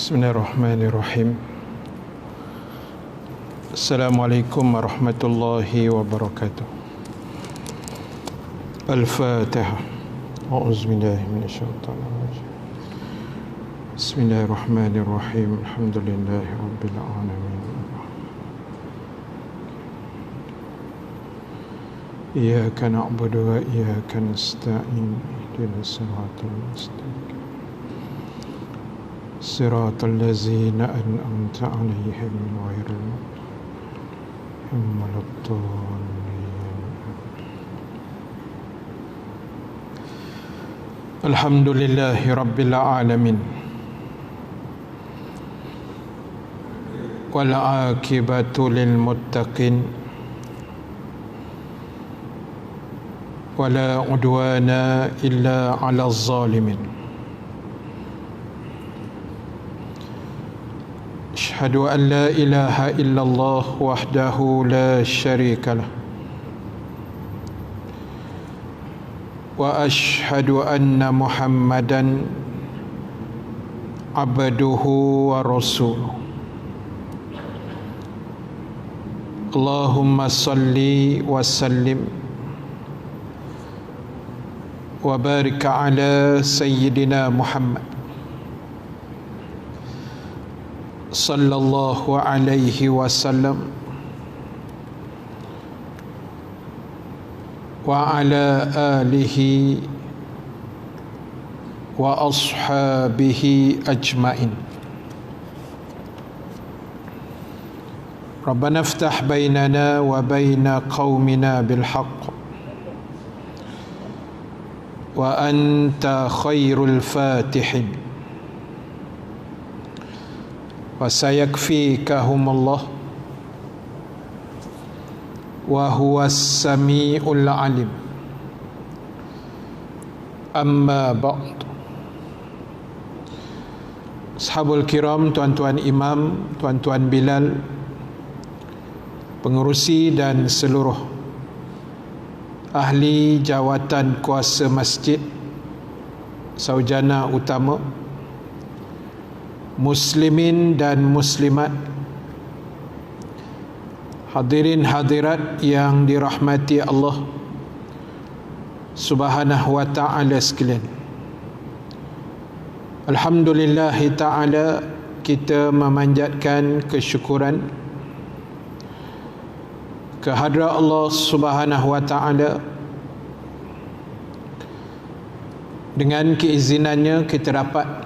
Bismillahirrahmanirrahim. Assalamualaikum warahmatullahi wabarakatuh. Al-Fatihah. A'udzubillahi minasyaitonir rajim. Bismillahirrahmanirrahim. Alhamdulillahi rabbil alamin. Iyyaka na'budu wa iyyaka nasta'in. Ihdinas siratal mustaqim. Siratal ladzina an'amta 'alaihim ghairil maghdubi 'alaihim. Alhamdulillahi rabbil alamin. Wal 'aqibatu lil muttaqin. Wala 'udwana illa 'alal zalimin. Asyhadu an la ilaha illallah wahdahu la syarika lah. Wa asyhadu anna Muhammadan abduhu wa rasuluh. Allahumma salli wa sallim wa barik ala sayyidina Muhammad sallallahu alaihi wasallam wa ala alihi wa ashabihi ajmain. Rabbana iftah bainana wa baina qaumina bil haqq wa anta khairul fatihin. Wa sayakfikahumullah wa huwas samiul alim. Amma ba'd. Ashabul kiram, tuan-tuan imam, tuan-tuan Bilal, pengurusi dan seluruh ahli jawatan kuasa masjid, saujana utama, muslimin dan muslimat, hadirin hadirat yang dirahmati Allah Subhanahu wa ta'ala sekalian. Alhamdulillahi ta'ala, kita memanjatkan kesyukuran kehadrat Allah Subhanahu wa ta'ala. Dengan keizinannya kita dapat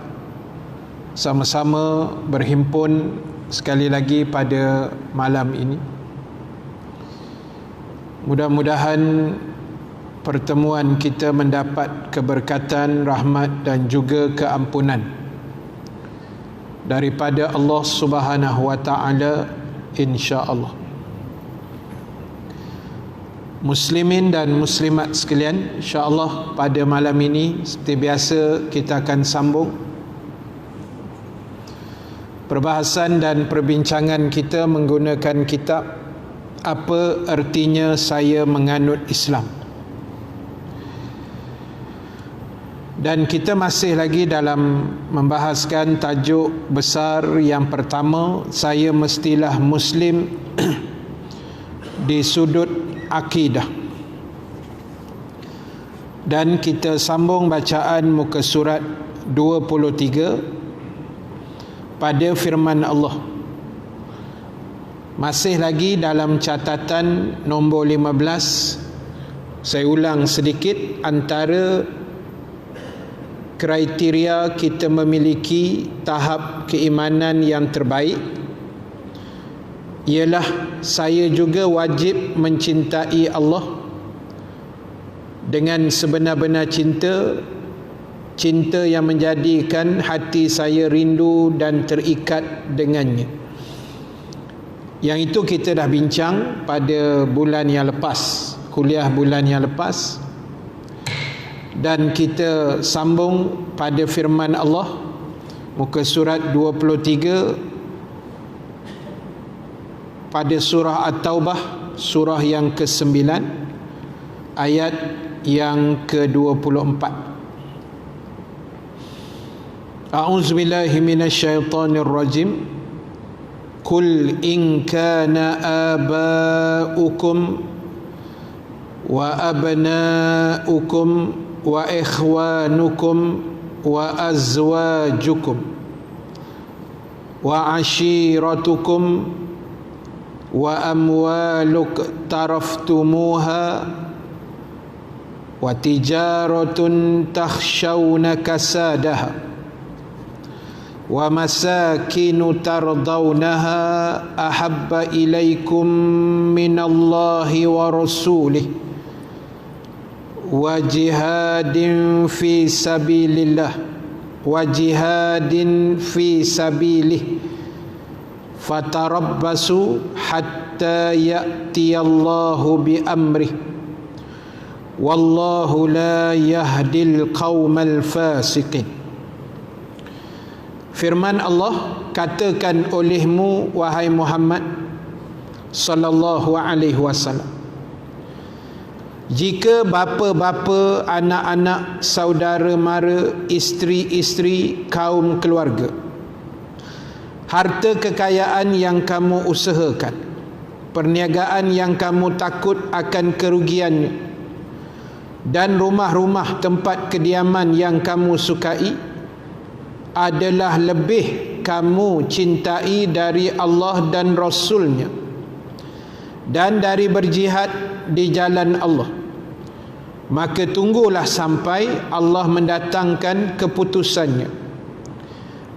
sama-sama berhimpun sekali lagi pada malam ini. Mudah-mudahan pertemuan kita mendapat keberkatan, rahmat dan juga keampunan daripada Allah Subhanahu wa ta'ala, insya-Allah. Muslimin dan muslimat sekalian, insya-Allah pada malam ini seperti biasa kita akan sambung perbahasan dan perbincangan kita menggunakan kitab Apa Artinya Saya Menganut Islam. Dan kita masih lagi dalam membahaskan tajuk besar yang pertama, saya mestilah Muslim di sudut akidah. Dan kita sambung bacaan muka surat 23 pada firman Allah. Masih lagi dalam catatan nombor 15. Saya ulang sedikit, antara kriteria kita memiliki tahap keimanan yang terbaik ialah saya juga wajib mencintai Allah dengan sebenar-benar cinta, cinta yang menjadikan hati saya rindu dan terikat dengannya. Yang itu kita dah bincang pada bulan yang lepas, kuliah bulan yang lepas. Dan kita sambung pada firman Allah muka surat 23 pada surah At-Taubah, surah yang ke-9 ayat yang ke-24. A'udzubillahi minasyaitonir rajim. Qul in kana aba'ukum wa abna'ukum wa ikhwanukum wa azwajukum wa ashiratukum wa amwaluk taraftumuha wa tijaratun takhshawna kasadaha wa masakinu tardawnaha ahabba ilaikum minallahi wa rasulih wa jihadin fi sabilillah fatarabbasu hatta ya'tiyallahu bi amrih wallahu la yahdil qaumal fasiqin. Firman Allah, katakan olehmu wahai Muhammad sallallahu alaihi wasallam, jika bapa-bapa, anak-anak, saudara mara, isteri-isteri, kaum keluarga, harta kekayaan yang kamu usahakan, perniagaan yang kamu takut akan kerugiannya, dan rumah-rumah tempat kediaman yang kamu sukai adalah lebih kamu cintai dari Allah dan Rasulnya dan dari berjihad di jalan Allah, maka tunggulah sampai Allah mendatangkan keputusannya,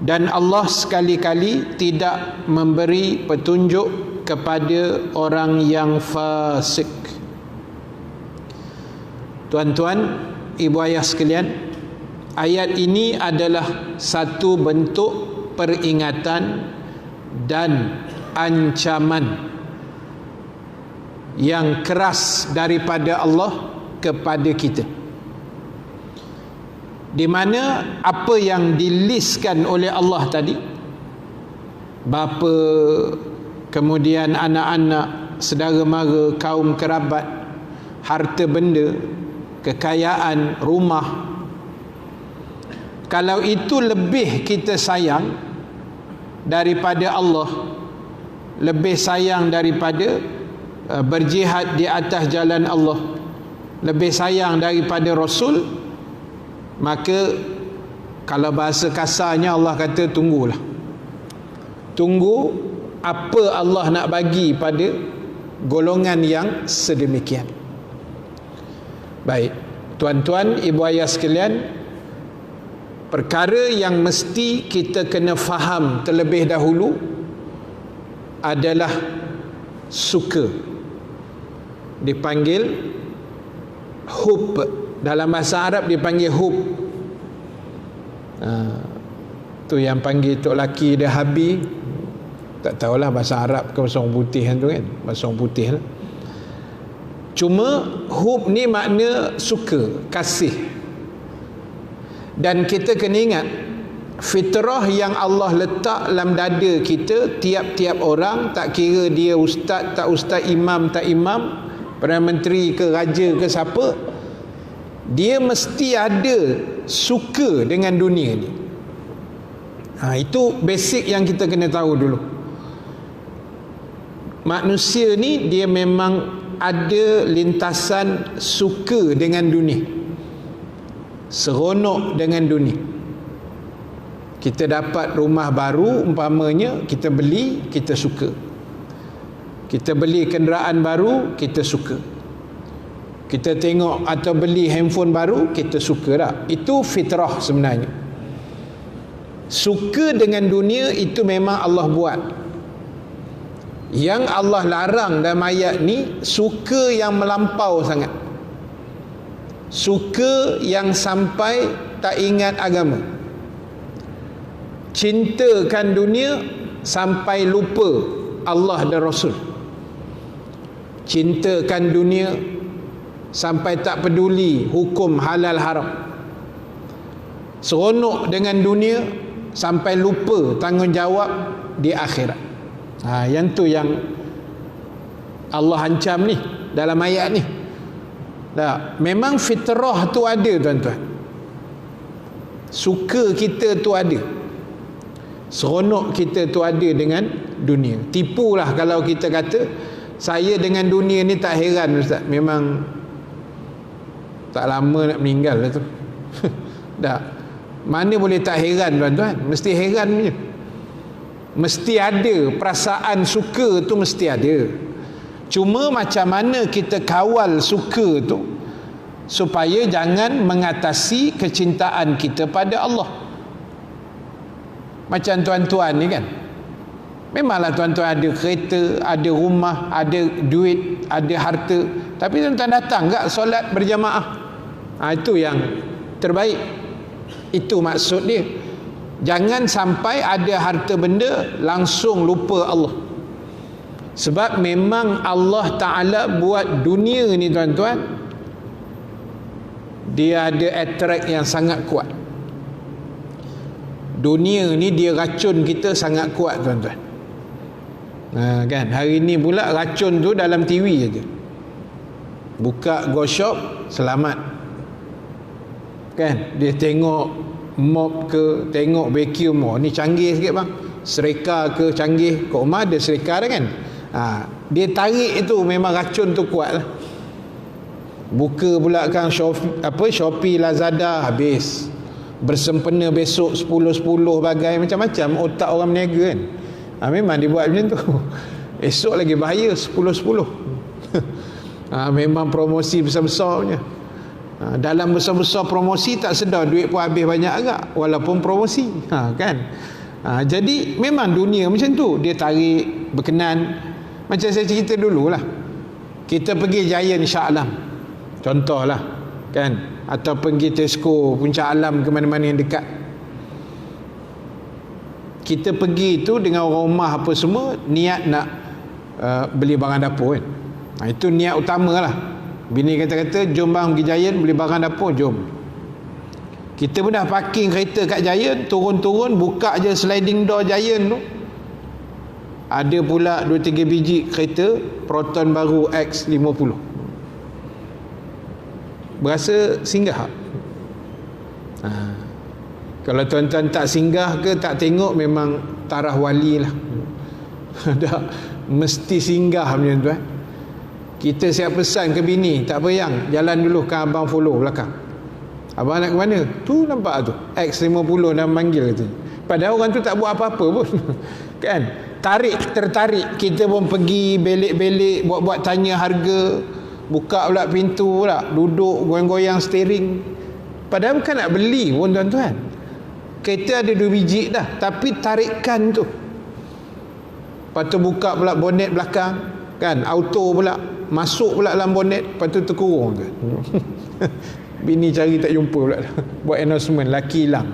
dan Allah sekali-kali tidak memberi petunjuk kepada orang yang fasik. Tuan-tuan, ibu ayah sekalian, ayat ini adalah satu bentuk peringatan dan ancaman yang keras daripada Allah kepada kita, di mana apa yang dilistkan oleh Allah tadi, bapa, kemudian anak-anak, saudara mara, kaum kerabat, harta benda, kekayaan, rumah, kalau itu lebih kita sayang daripada Allah, lebih sayang daripada berjihad di atas jalan Allah, lebih sayang daripada Rasul, maka kalau bahasa kasarnya Allah kata tunggulah. Tunggu apa Allah nak bagi pada golongan yang sedemikian. Baik, tuan-tuan, ibu ayah sekalian, perkara yang mesti kita kena faham terlebih dahulu adalah suka. Dipanggil hub, dalam bahasa Arab dipanggil hub. Tu yang panggil tok laki dia habi, tak tahulah bahasa Arab ke bahasa orang putih tu kan, bahasa orang putih lah. Cuma hub ni makna suka, kasih. Dan kita kena ingat, fitrah yang Allah letak dalam dada kita, tiap-tiap orang, tak kira dia ustaz, tak ustaz, imam, tak imam, Perdana Menteri ke raja ke siapa, dia mesti ada suka dengan dunia ni. Itu basic yang kita kena tahu dulu. Manusia ni dia memang ada lintasan suka dengan dunia, seronok dengan dunia. Kita dapat rumah baru umpamanya, kita beli, kita suka. Kita beli kenderaan baru, kita suka. Kita tengok atau beli handphone baru, kita suka tak? Itu fitrah sebenarnya. Suka dengan dunia itu memang Allah buat. Yang Allah larang dalam ayat ni, suka yang melampau sangat, suka yang sampai tak ingat agama, cintakan dunia sampai lupa Allah dan Rasul, cintakan dunia sampai tak peduli hukum halal haram, seronok dengan dunia sampai lupa tanggungjawab di akhirat. Yang tu yang Allah ancam ni dalam ayat ni. Memang fitrah tu ada, tuan-tuan. Suka kita tu ada, seronok kita tu ada dengan dunia. Tipulah kalau kita kata saya dengan dunia ni tak heran Ustaz, memang tak lama nak meninggal lah tu. Tak, mana boleh tak heran tuan-tuan, mesti heran punya. Mesti ada perasaan suka tu, mesti ada. Cuma macam mana kita kawal suka tu supaya jangan mengatasi kecintaan kita pada Allah. Macam tuan-tuan ni kan, memanglah tuan-tuan ada kereta, ada rumah, ada duit, ada harta, tapi tuan-tuan datang tak solat berjamaah? Itu yang terbaik. Itu maksud dia. Jangan sampai ada harta benda langsung lupa Allah. Sebab memang Allah Ta'ala buat dunia ni tuan-tuan, dia ada attract yang sangat kuat. Dunia ni dia racun kita sangat kuat tuan-tuan. Kan, hari ni pula racun tu dalam TV aja. Buka go shop, selamat. Kan, dia tengok mop ke, tengok vacuum, ni canggih sikit bang, serika ke canggih, kat rumah ada serika dah kan. Dia tarik itu, memang racun tu kuat lah. Buka pula kan Shopee, Lazada, habis. Bersempena besok 10-10 bagai macam-macam otak orang berniaga kan. Memang dibuat macam tu. Esok lagi bahaya 10-10. Memang promosi besar-besar punya. Dalam besar-besar promosi tak sedar duit pun habis banyak agak, walaupun promosi. Kan. Jadi memang dunia macam tu, dia tarik berkenan. Macam saya cerita dululah, kita pergi Giant Shah Alam contohlah kan, atau pergi Tesco, Puncak Alam, ke mana-mana yang dekat. Kita pergi tu dengan orang rumah apa semua, niat nak beli barang dapur kan. Itu niat utama lah. Bini kata-kata, jom bang pergi Giant beli barang dapur, jom. Kita pun dah parking kereta kat Giant, turun-turun, buka je sliding door Giant tu, ada pula 2-3 biji kereta Proton baru X50. Berasa singgah. Kalau tuan-tuan tak singgah ke tak tengok, memang tarah wali lah. Dah mesti singgah punya tuan. Kita siap pesan ke bini, tak payang, jalan dulu kan abang follow belakang. Abang nak ke mana? Tu nampak tu X50 dah manggil tu. Padahal orang tu tak buat apa-apa pun. Kan? Tertarik, kita pun pergi belik-belik, buat-buat tanya harga, buka pula pintu pula, duduk goyang-goyang steering. Padahal bukan nak beli pun tuan-tuan. Kereta ada 2 biji dah, tapi tarikan tu. Lepas tu buka pula bonet belakang kan, auto pula, masuk pula dalam bonet, lepas tu terkurung tu. Bini cari tak jumpa pula. Buat announcement, laki hilang.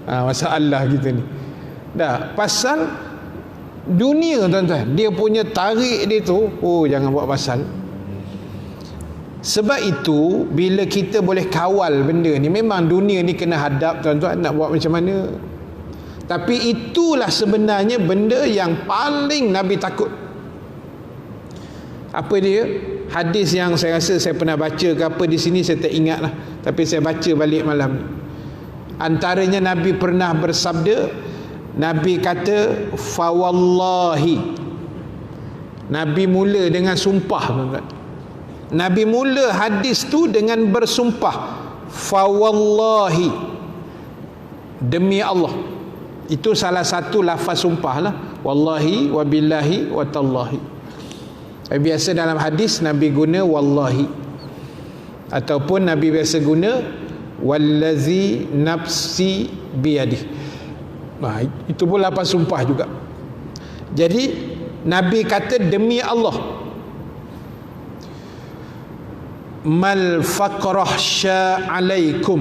Masalah kita ni. Dah, pasal dunia tuan-tuan, dia punya tarik dia tu, jangan buat pasal. Sebab itu bila kita boleh kawal benda ni, memang dunia ni kena hadap tuan-tuan, nak buat macam mana. Tapi itulah sebenarnya benda yang paling Nabi takut. Apa dia? Hadis yang saya rasa saya pernah baca ke apa di sini, saya tak ingat lah, tapi saya baca balik malam ni. Antaranya Nabi pernah bersabda, Nabi kata fawallahi. Nabi mula dengan sumpah tuan-tuan. Nabi mula hadis tu dengan bersumpah, fawallahi, demi Allah. Itu salah satu lafaz sumpah lah, wallahi wabillahi watallahi. Biasa dalam hadis Nabi guna wallahi, ataupun Nabi biasa guna wallazi nafsi biyadih. Itu pun lafaz sumpah juga. Jadi Nabi kata demi Allah, mal faqrah sya'alaikum.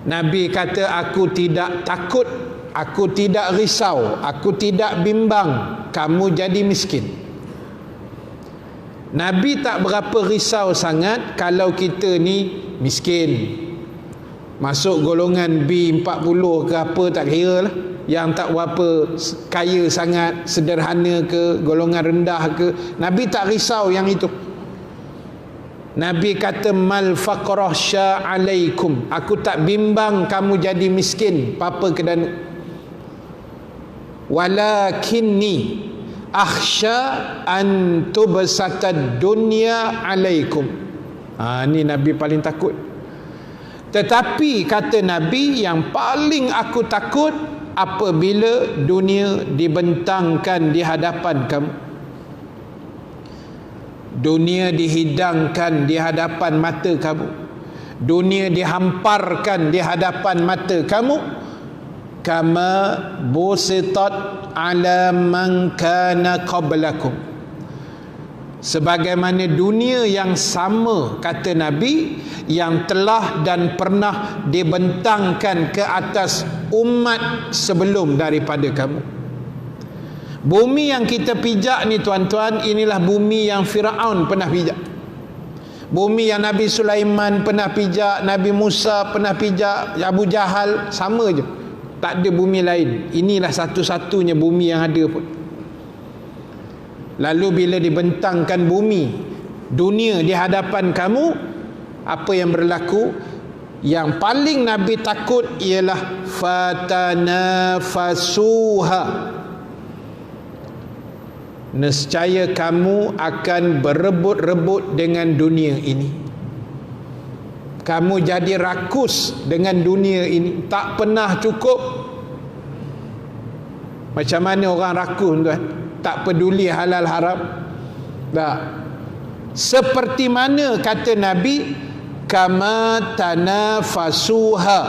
Nabi kata aku tidak takut, aku tidak risau, aku tidak bimbang kamu jadi miskin. Nabi tak berapa risau sangat kalau kita ni miskin, masuk golongan B40 ke apa, tak kira lah, yang tak berapa kaya sangat, sederhana ke, golongan rendah ke. Nabi tak risau yang itu. Nabi kata mal faqrah sya'alaikum, aku tak bimbang kamu jadi miskin apa kedana, walakinni akhsha an tubsatad dunya alaikum. Ni Nabi paling takut. Tetapi kata Nabi, yang paling aku takut apabila dunia dibentangkan di hadapan kamu, dunia dihidangkan di hadapan mata kamu, dunia dihamparkan di hadapan mata kamu, kama busitat ala man kana qablakum, sebagaimana dunia yang sama, kata Nabi, yang telah dan pernah dibentangkan ke atas umat sebelum daripada kamu. Bumi yang kita pijak ni tuan-tuan, inilah bumi yang Firaun pernah pijak, bumi yang Nabi Sulaiman pernah pijak, Nabi Musa pernah pijak, Abu Jahal, sama je, tak ada bumi lain. Inilah satu-satunya bumi yang ada pun. Lalu bila dibentangkan bumi, dunia di hadapan kamu, apa yang berlaku? Yang paling Nabi takut ialah fatanafasuha, nescaya kamu akan berebut-rebut dengan dunia ini. Kamu jadi rakus dengan dunia ini, tak pernah cukup. Macam mana orang rakus tuan? Tak peduli halal haram. Tak. Seperti mana kata Nabi, kama tanafasuha,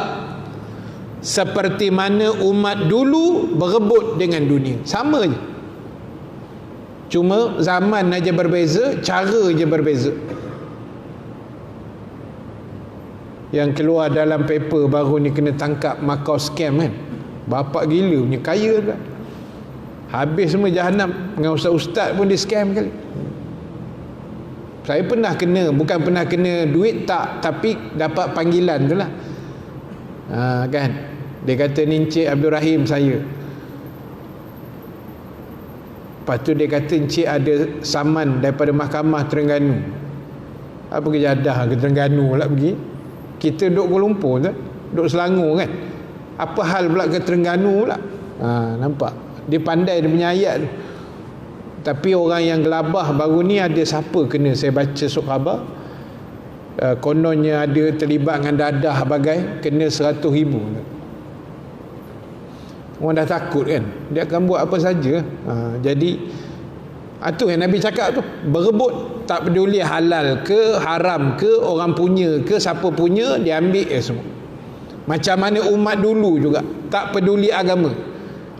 seperti mana umat dulu berebut dengan dunia. Sama je. Cuma zaman aja berbeza, cara je berbeza. Yang keluar dalam paper baru ni kena tangkap Macau scam kan. Bapak gila punya, kaya kan. Habis semua jahanam. Dengan ustaz-ustaz pun di scam kali. Saya pernah kena, bukan pernah kena duit tak, tapi dapat panggilan tu lah. Kan. Dia kata ni Encik Abdul Rahim saya. Lepas tu dia kata Encik ada saman daripada Mahkamah Terengganu. Apa kejadah ke Terengganu pula pergi. Kita duduk Kuala Lumpur tu, duduk Selangor kan. Apa hal pula ke Terengganu pula. Nampak. Dia pandai dia punya ayat tu. Tapi orang yang gelabah baru ni ada siapa kena, saya baca surat khabar. Kononnya ada terlibat dengan dadah bagai, kena 100,000. Orang dah takut kan. Dia akan buat apa saja. Jadi itu yang Nabi cakap tu, berebut, tak peduli halal ke haram ke, orang punya ke siapa punya, dia ambil semua. Macam mana umat dulu juga, tak peduli agama,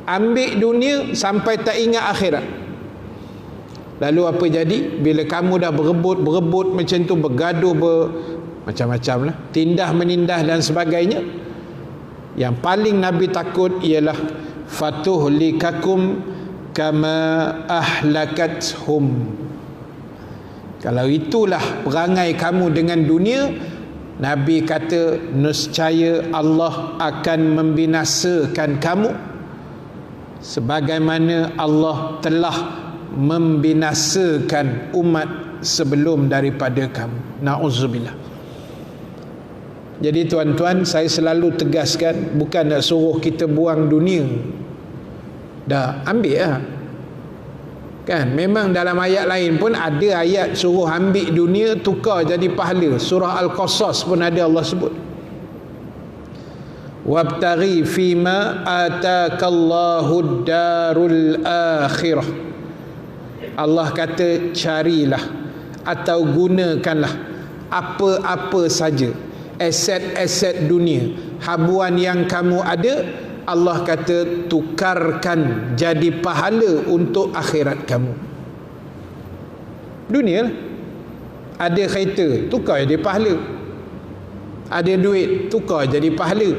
ambil dunia sampai tak ingat akhirat. Lalu apa jadi? Bila kamu dah berebut macam tu, bergaduh, macam-macam lah, tindah menindah dan sebagainya, yang paling Nabi takut ialah fatuhlikakum kama ahlakathum. Kalau itulah perangai kamu dengan dunia, Nabi kata nescaya Allah akan membinasakan kamu sebagaimana Allah telah membinasakan umat sebelum daripada kamu. Na'udzubillah. Jadi tuan-tuan, saya selalu tegaskan, bukan nak suruh kita buang dunia. Dah ambil lah. Kan, memang dalam ayat lain pun ada ayat suruh ambil dunia tukar jadi pahala. Surah Al-Qasas pun ada Allah sebut. Wabtaghi fima atakallahu darul akhirah. Allah kata carilah atau gunakanlah apa-apa saja aset-aset dunia, habuan yang kamu ada, Allah kata tukarkan jadi pahala untuk akhirat kamu. Dunia lah. Ada kereta, tukar jadi pahala. Ada duit, tukar jadi pahala.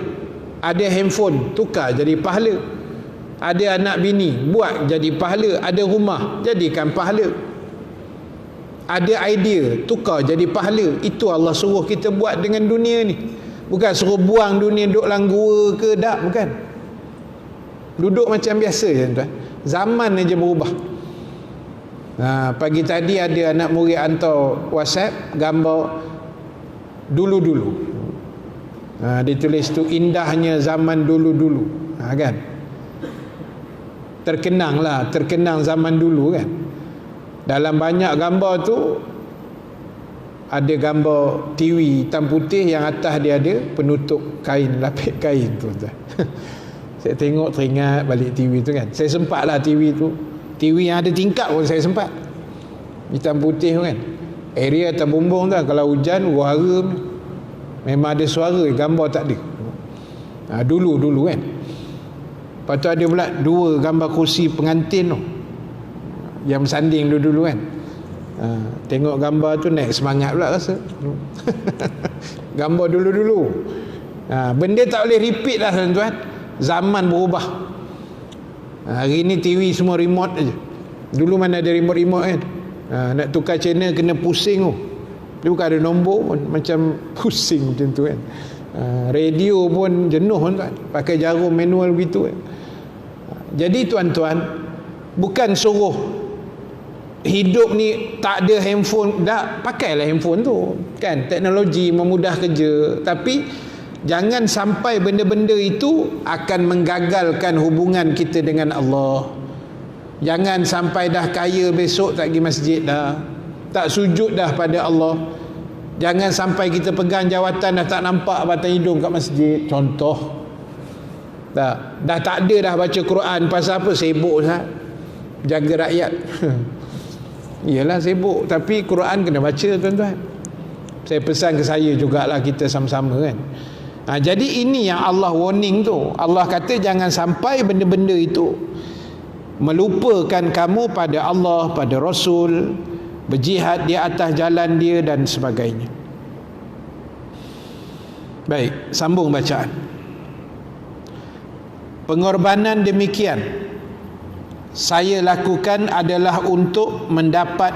Ada handphone, tukar jadi pahala. Ada anak bini, buat jadi pahala. Ada rumah, jadikan pahala. Ada idea, tukar jadi pahala. Itu Allah suruh kita buat dengan dunia ni. Bukan suruh buang dunia duduk dalam gua ke, tak, bukan. Duduk macam biasa je tuan. Zaman aja berubah. Pagi tadi ada anak murid hantar WhatsApp gambar dulu-dulu. Dia tulis tu indahnya zaman dulu-dulu. Kan? Terkenang zaman dulu kan. Dalam banyak gambar tu ada gambar TV hitam putih yang atas dia ada penutup kain, lapis kain tu. Saya tengok teringat balik TV tu kan. Saya sempatlah TV tu. TV yang ada tingkap pun saya sempat. Hitam putih kan. Area atas bumbung tu kalau hujan suara memang ada suara, gambar tak ada. Dulu kan. Lepas tu ada pula 2 gambar kursi pengantin tu yang bersanding dulu kan. Tengok gambar tu naik semangat pula rasa. Gambar dulu-dulu. Benda tak boleh repeat lah tuan-tuan. Zaman berubah. Hari ni TV semua remote aja. Dulu mana ada remote kan. Nak tukar channel kena pusing tu. Dia bukan ada nombor pun, macam pusing macam tu kan. Radio pun jenuh tuan, pakai jarum manual begitu kan. Jadi tuan-tuan, bukan suruh hidup ni tak ada handphone, dah pakailah handphone tu kan. Teknologi memudah kerja, tapi jangan sampai benda-benda itu akan menggagalkan hubungan kita dengan Allah. Jangan sampai dah kaya besok tak pergi masjid dah, tak sujud dah pada Allah. Jangan sampai kita pegang jawatan dah tak nampak batang hidung kat masjid, contoh. Dah tak ada dah baca Quran. Pasal apa? Sibuk sah, jaga rakyat. Iyalah sibuk, tapi Quran kena baca tuan-tuan. Saya pesan ke saya jugalah, kita sama-sama kan. Jadi ini yang Allah warning tu. Allah kata jangan sampai benda-benda itu melupakan kamu pada Allah, pada Rasul, berjihad di atas jalan dia dan sebagainya. Baik, sambung bacaan. Pengorbanan demikian saya lakukan adalah untuk mendapat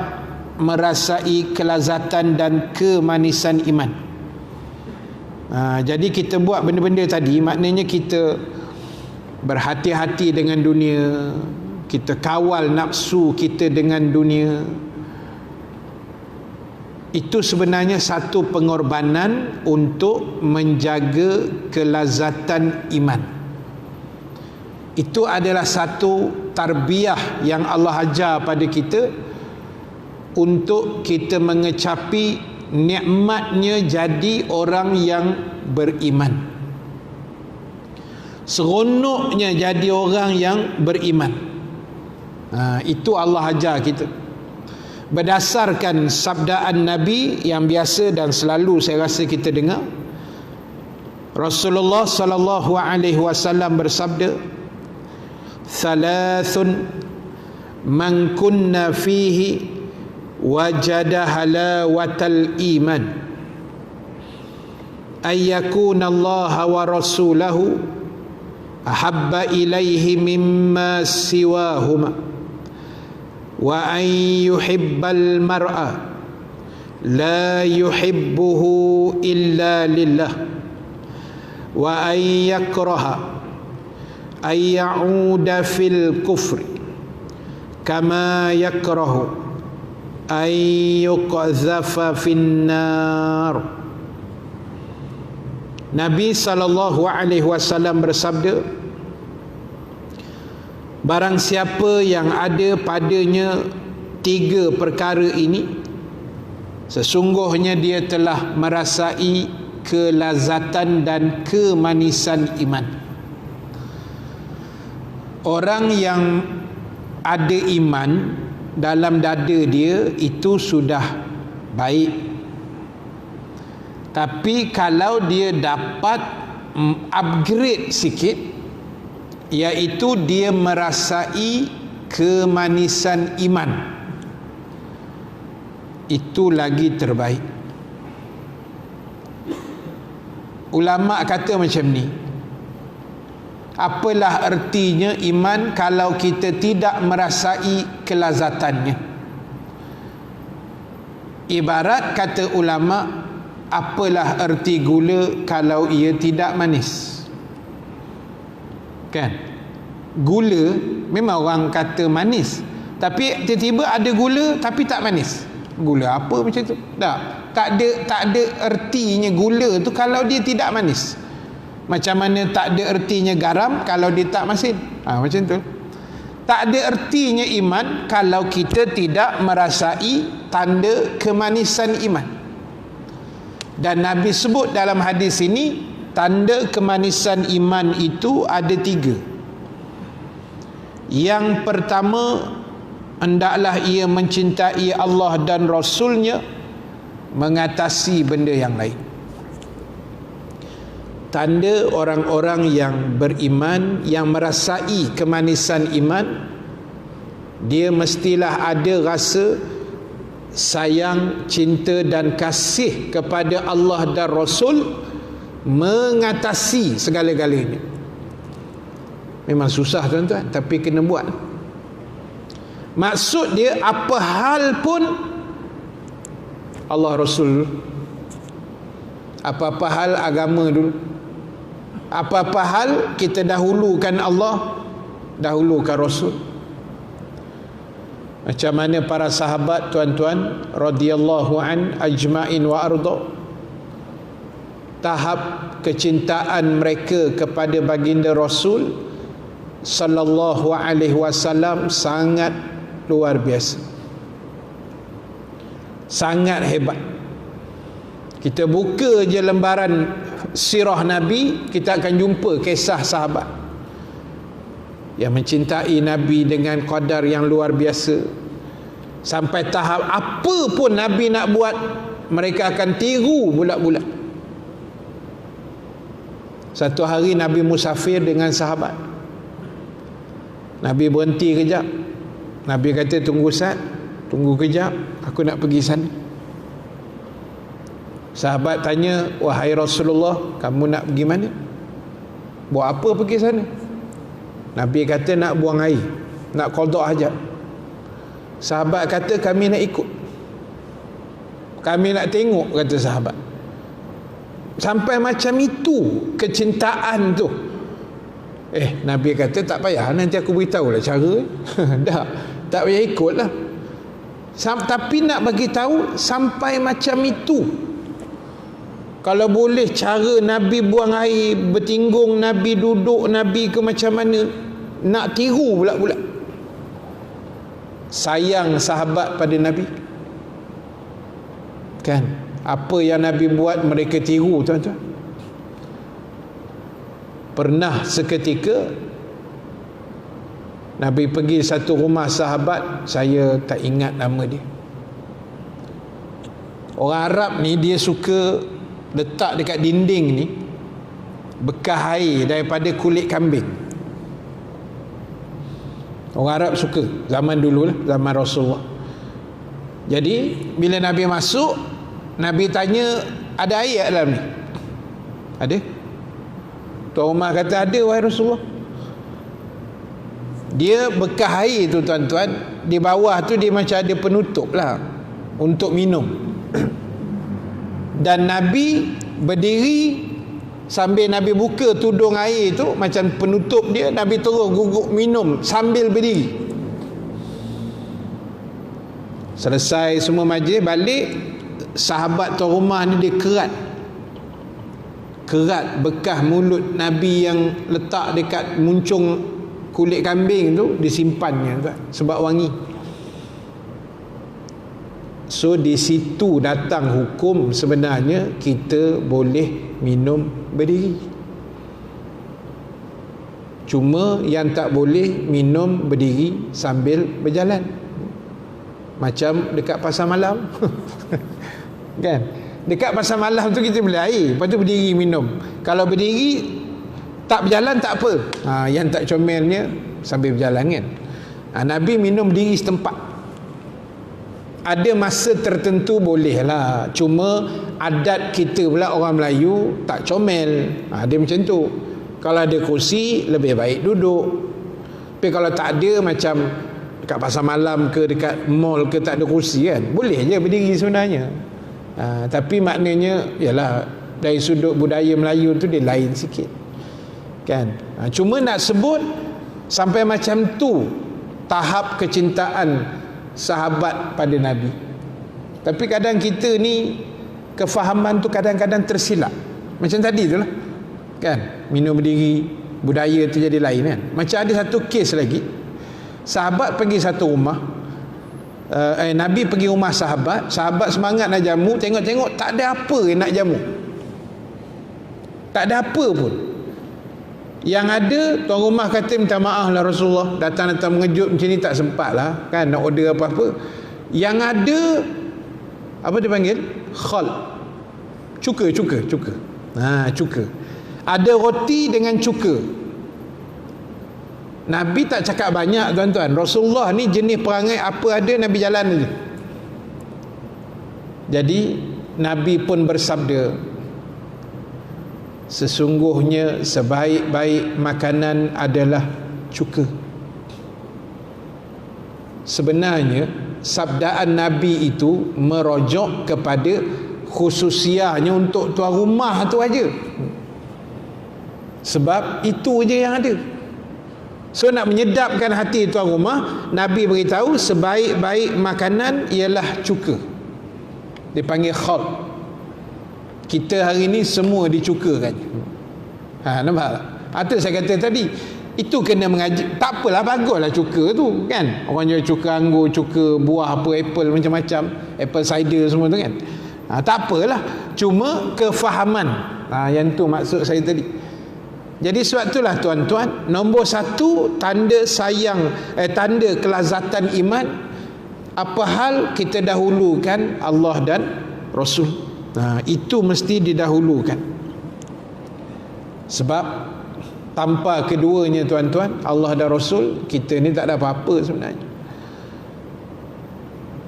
merasai kelazatan dan kemanisan iman. Jadi kita buat benda-benda tadi, maknanya kita berhati-hati dengan dunia, kita kawal nafsu kita dengan dunia. Itu sebenarnya satu pengorbanan untuk menjaga kelazatan iman. Itu adalah satu tarbiyah yang Allah ajar pada kita untuk kita mengecapi nikmatnya jadi orang yang beriman, seronoknya jadi orang yang beriman. Itu Allah ajar kita berdasarkan sabdaan Nabi yang biasa dan selalu saya rasa kita dengar. Rasulullah sallallahu alaihi wasallam bersabda, "Thalathun man kunna fihi wajada halawatal iman, ayyakuna Allah wa rasulahu ahabba ilaihi mimma siwahuma, wa an yuhibbal mar'a la yuhibbuhu illa lillah, wa an yakraha ay ya'uda fil kufri kama yakrahu ay yuqadhafa fin nar." Nabi sallallahu alaihi wasallam bersabda, barang siapa yang ada padanya 3 perkara ini, sesungguhnya dia telah merasai kelazatan dan kemanisan iman. Orang yang ada iman dalam dada dia itu sudah baik. Tapi kalau dia dapat upgrade sikit, iaitu dia merasai kemanisan iman, itu lagi terbaik. Ulama kata macam ni, apalah ertinya iman kalau kita tidak merasai kelazatannya? Ibarat kata ulama, apalah erti gula kalau ia tidak manis? Kan? Gula memang orang kata manis, Tapi tiba-tiba ada gula tapi tak manis. Gula apa macam tu? Tak ada ertinya gula tu kalau dia tidak manis. Macam mana tak ada ertinya garam kalau dia tak masin. Macam tu. Tak ada ertinya iman kalau kita tidak merasai tanda kemanisan iman. Dan Nabi sebut dalam hadis ini, tanda kemanisan iman itu ada 3. Yang pertama, hendaklah ia mencintai Allah dan Rasulnya mengatasi benda yang lain. Tanda orang-orang yang beriman, yang merasai kemanisan iman, dia mestilah ada rasa sayang, cinta dan kasih kepada Allah dan Rasul mengatasi segala-galanya. Memang susah tuan-tuan, tapi kena buat. Maksud dia apa hal pun Allah Rasul, apa-apa hal agama dulu, apa-apa hal kita dahulukan Allah, dahulukan Rasul. Macam mana para sahabat tuan-tuan radhiyallahu an ajma'in wa arda, tahap kecintaan mereka kepada baginda Rasul sallallahu alaihi wasallam sangat luar biasa, sangat hebat. Kita buka je lembaran sirah Nabi, kita akan jumpa kisah sahabat yang mencintai Nabi dengan qadar yang luar biasa, sampai tahap apa pun Nabi nak buat mereka akan tiru bulat-bulat. Satu hari Nabi musafir dengan sahabat, Nabi berhenti kejap. Nabi kata, tunggu Sat, tunggu kejap, aku nak pergi sana. Sahabat tanya, wahai Rasulullah, kamu nak pergi mana? Buat apa pergi sana? Nabi kata nak buang air, nak qada hajat. Sahabat kata kami nak ikut, kami nak tengok, kata sahabat. Sampai macam itu kecintaan tu. Nabi kata tak payah, nanti aku beritahu lah cara. Dah, tak payah ikut lah. Tapi nak bagi tahu sampai macam itu. Kalau boleh cara Nabi buang air, bertinggung Nabi, duduk Nabi ke macam mana, nak tiru pula-pula. Sayang sahabat pada Nabi, kan? Apa yang Nabi buat mereka tiru tuan-tuan. Pernah seketika Nabi pergi satu rumah sahabat, saya tak ingat nama dia. Orang Arab ni dia suka letak dekat dinding ni bekas air daripada kulit kambing. Orang Arab suka zaman dulu lah, zaman Rasulullah. Jadi bila Nabi masuk, Nabi tanya, ada air kat dalam ni? Ada? Tuan rumah kata ada, wahai Rasulullah. Dia bekas air tu tuan-tuan, di bawah tu dia macam ada penutup lah untuk minum. Dan Nabi berdiri sambil Nabi buka tudung air tu, macam penutup dia, Nabi terus guguk minum sambil berdiri. Selesai semua majlis, balik, sahabat tuan rumah ni dia kerat bekas mulut Nabi yang letak dekat muncung kulit kambing tu, disimpannya tuan, sebab wangi. So di situ datang hukum sebenarnya kita boleh minum berdiri. Cuma yang tak boleh minum berdiri sambil berjalan. Macam dekat pasar malam. Kan? Dekat pasar malam tu kita beli air, lepas tu berdiri minum. Kalau berdiri tak berjalan tak apa. Yang tak comelnya sambil berjalan kan. Nabi minum berdiri setempat. Ada masa tertentu boleh lah. Cuma adat kita pula orang Melayu tak comel. Dia macam tu. Kalau ada kursi lebih baik duduk. Tapi kalau tak ada, macam dekat pasar malam ke dekat mall ke, tak ada kursi kan, boleh je berdiri sebenarnya. Tapi maknanya yalah, dari sudut budaya Melayu tu dia lain sikit kan. Cuma nak sebut sampai macam tu tahap kecintaan sahabat pada Nabi. Tapi kadang kita ni kefahaman tu kadang-kadang tersilap. Macam tadi tu lah kan, minum berdiri, budaya tu jadi lain kan. Macam ada satu kes lagi, sahabat pergi satu rumah, Nabi pergi rumah sahabat semangat nak jamu, tengok-tengok tak ada apa yang nak jamu, tak ada apa pun. Yang ada tuan rumah kata, minta maaf lah Rasulullah, datang-datang mengejut macam ni tak sempat lah kan nak order apa-apa. Yang ada apa dia panggil, khal, cuka. Cuka, ada roti dengan cuka. Nabi tak cakap banyak tuan-tuan. Rasulullah ni jenis perangai apa ada Nabi jalan je. Jadi Nabi pun bersabda, sesungguhnya sebaik-baik makanan adalah cuka. Sebenarnya sabdaan Nabi itu merujuk kepada khususianya untuk tuan rumah tu aja. Sebab itu je yang ada. So nak menyedapkan hati tuan rumah, Nabi beritahu sebaik-baik makanan ialah cuka. Dipanggil khal. Kita hari ni semua dicukakan. Nampak tak? Itu saya kata tadi, itu kena mengaji. Tak apalah, baguslah cuka tu kan. Orang jual cuka anggur, cuka buah apa, apple macam-macam, apple cider semua tu kan. Tak apalah. Cuma kefahaman. Yang tu maksud saya tadi. Jadi sebab itulah tuan-tuan, nombor satu tanda sayang, tanda kelazatan iman, apa hal kita dahulukan Allah dan Rasul. Itu mesti didahulukan. Sebab tanpa keduanya tuan-tuan, Allah dan Rasul, kita ni tak ada apa-apa sebenarnya.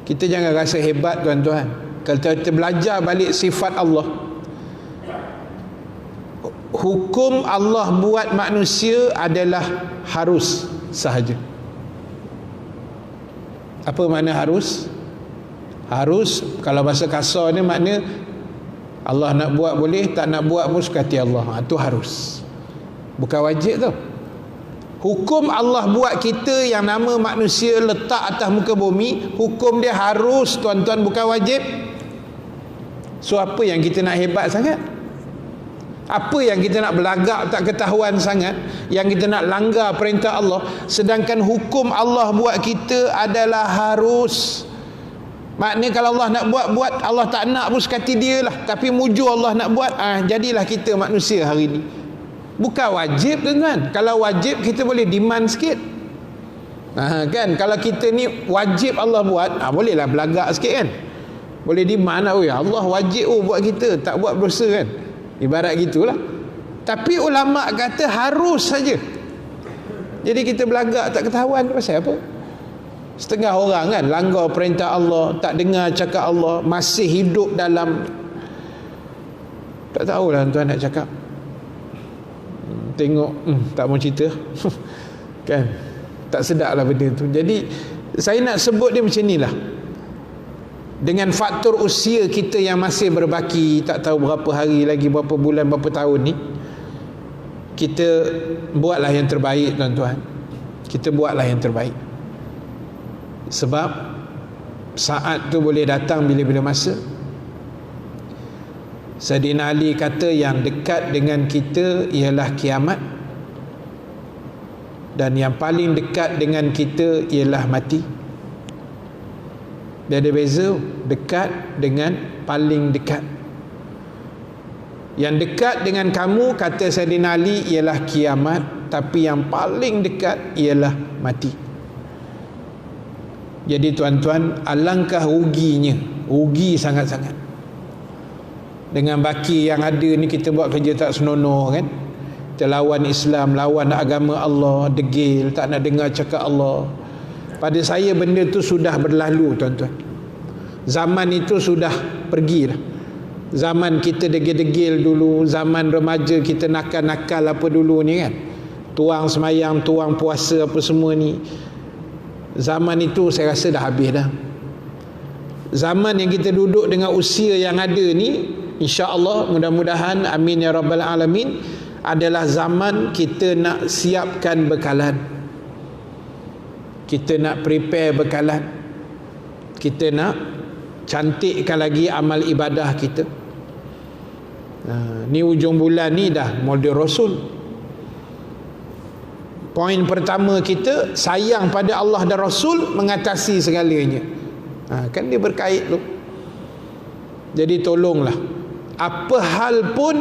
Kita jangan rasa hebat tuan-tuan. Kalau kita belajar balik sifat Allah, hukum Allah buat manusia adalah harus sahaja. Apa makna harus? Harus kalau bahasa kasar ni makna Allah nak buat boleh, tak nak buat pun suka hati Allah. Itu harus, bukan wajib tu. Hukum Allah buat kita yang nama manusia letak atas muka bumi, hukum dia harus tuan-tuan, bukan wajib. So apa yang kita nak hebat sangat? Apa yang kita nak belagak tak ketahuan sangat, yang kita nak langgar perintah Allah, sedangkan hukum Allah buat kita adalah harus. Maknanya kalau Allah nak buat, Allah tak nak pun sekati dia lah. Tapi mujur Allah nak buat, jadilah kita manusia hari ni. Bukan wajib tuan-tuan. Kalau wajib kita boleh demand sikit. Kan, kalau kita ni wajib Allah buat, bolehlah belagak sikit kan. Boleh demand lah, Allah wajib buat kita, tak buat berdosa kan. Ibarat gitulah. Tapi ulama kata harus saja. Jadi kita belagak tak ketahuan pasal apa? Setengah orang kan langgar perintah Allah, tak dengar cakap Allah, masih hidup dalam, tak tahulah tuan nak cakap, tengok tak mau cerita kan, tak sedap lah benda tu. Jadi saya nak sebut dia macam ni lah. Dengan faktor usia kita yang masih berbaki, tak tahu berapa hari lagi, berapa bulan, berapa tahun ni, kita buatlah yang terbaik tuan-tuan. Kita buatlah yang terbaik. Sebab saat tu boleh datang bila-bila masa. Sayyidina Ali kata yang dekat dengan kita ialah kiamat, dan yang paling dekat dengan kita ialah mati. Dia ada beza, dekat dengan paling dekat. Yang dekat dengan kamu, kata Sayyidina Ali, ialah kiamat, tapi yang paling dekat ialah mati. Jadi tuan-tuan, alangkah ruginya, rugi sangat-sangat. Dengan baki yang ada ni kita buat kerja tak senonoh kan. Kita lawan Islam, lawan agama Allah, degil, tak nak dengar cakap Allah. Pada saya benda tu sudah berlalu tuan-tuan. Zaman itu sudah pergilah. Zaman kita degil-degil dulu, zaman remaja kita nakal-nakal apa dulu ni kan. Tuang semayang, tuang puasa apa semua ni. Zaman itu saya rasa dah habis dah. Zaman yang kita duduk dengan usia yang ada ni, insya-Allah, mudah-mudahan, amin ya rabbal alamin, adalah zaman kita nak siapkan bekalan. kita nak prepare bekalan, kita nak cantikkan lagi amal ibadah kita. Ni ujung bulan ni dah Maulid Rasul. Poin pertama kita, sayang pada Allah dan Rasul mengatasi segalanya. Kan dia berkait tu. Jadi tolonglah, apa hal pun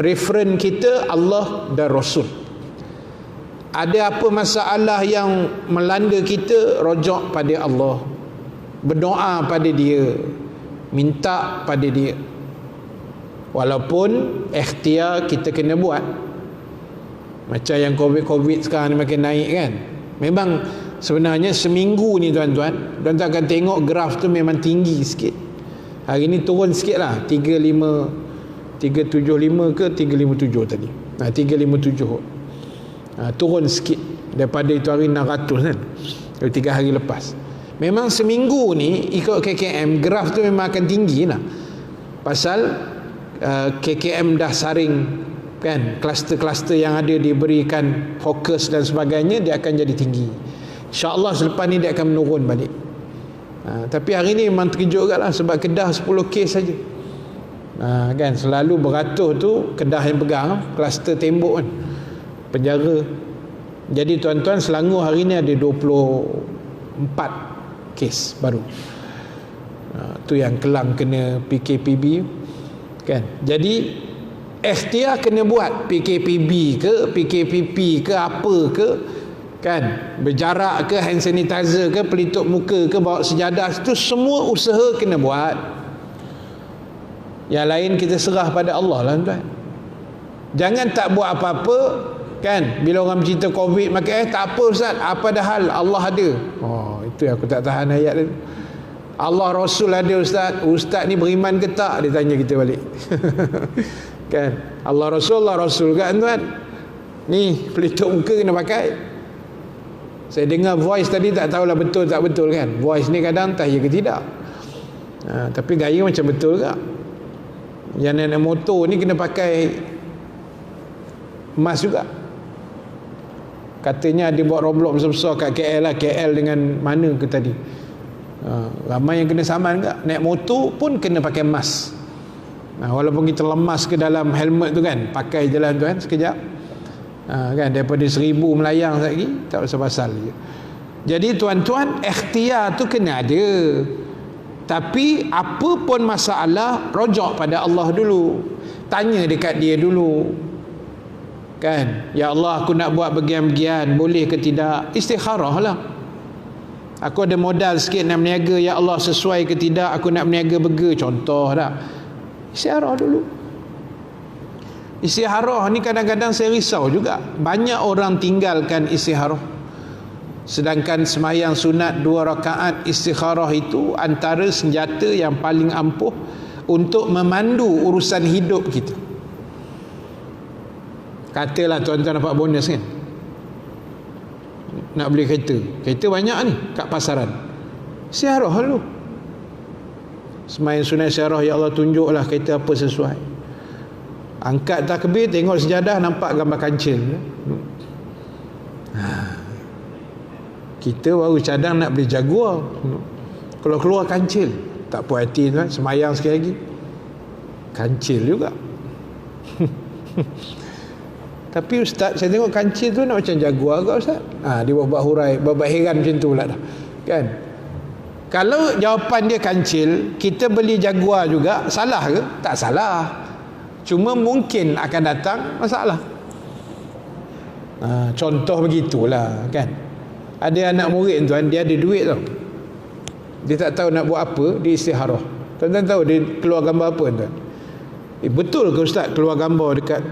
referen kita Allah dan Rasul. Ada apa masalah yang melanda kita, rojak pada Allah, berdoa pada dia, minta pada dia. Walaupun ikhtiar kita kena buat. Macam yang COVID sekarang ni makin naik kan. Memang sebenarnya seminggu ni tuan-tuan akan tengok graf tu memang tinggi sikit. Hari ni turun sikit lah, 375 ke 357 tadi. 357. Turun sikit daripada itu hari 600 kan. Dari 3 hari lepas. Memang seminggu ni ikut KKM graf tu memang akan tinggi lah. Pasal KKM dah saring kan, kluster-kluster yang ada diberikan fokus dan sebagainya, dia akan jadi tinggi. InsyaAllah selepas ni dia akan menurun balik. Tapi hari ni memang terkejut juga lah, sebab Kedah 10 kes saja. Kan selalu beratus tu Kedah yang pegang, kluster tembok kan, penjara. Jadi tuan-tuan, Selangor hari ni ada 24 kes baru. Tu yang Kelang kena PKPB kan. Jadi ikhtiar kena buat, PKPB ke PKPP ke apa ke kan, berjarak ke, hand sanitizer ke, pelitup muka ke, bawa sejadah, itu semua usaha kena buat. Yang lain kita serah pada Allah lah tuan. Jangan tak buat apa-apa kan, bila orang bercerita COVID maka tak apa Ustaz, apa dah hal, Allah ada. Itu aku tak tahan ayat tu. Allah Rasul ada Ustaz ni beriman ke tak, dia tanya kita balik. Kan, Allah Rasul kan tuan. Ni pelitup muka kena pakai. Saya dengar voice tadi, tak tahulah betul tak betul kan. Voice ni kadang entah ya ke tidak. Tapi gaya macam betul juga. Yang naik motor ni kena pakai mask juga. Katanya ada buat Roblox besar-besar kat KL lah. KL dengan mana ke tadi. Ramai yang kena saman juga. Naik motor pun kena pakai mask. Walaupun kita lemas ke dalam helmet tu kan, pakai je lah tuan sekejap. Kan, daripada 1000 melayang lagi tak pasal-pasal je. Jadi tuan-tuan, ikhtiar tu kena ada. Tapi apa pun masalah, rojak pada Allah dulu. Tanya dekat dia dulu. Kan, ya Allah aku nak buat bagian-bagian, boleh ke tidak? Istikharah lah. Aku ada modal sikit nak berniaga, ya Allah sesuai ke tidak aku nak berniaga burger, contoh dah. Istikharah dulu. Istikharah ni kadang-kadang saya risau juga. Banyak orang tinggalkan istikharah. Sedangkan semayang sunat 2 rakaat istikharah itu antara senjata yang paling ampuh untuk memandu urusan hidup kita. Katalah tuan-tuan dapat bonus kan, nak beli kereta. Kereta banyak ni kat pasaran. Istikharah dulu. Semayang sunat istikharah, ya Allah tunjuklah kereta apa sesuai. Angkat takbir, tengok sejadah, nampak gambar kancil. Kita baru cadang nak beli Jaguar, kalau keluar kancil, tak puas hati tuan. Semayang sekali lagi, kancil juga. Tapi Ustaz, saya tengok kancil tu nak macam Jaguar ke Ustaz? Dia buat hurai, buat heran macam tu pula dah. Kan? Kalau jawapan dia kancil, kita beli Jaguar juga, salah ke? Tak salah. Cuma mungkin akan datang masalah. Contoh begitulah kan. Ada anak murid tuan, dia ada duit tau. Dia tak tahu nak buat apa, dia istikharah. Tuan-tuan tahu dia keluar gambar apa tuan? Betul ke Ustaz keluar gambar dekat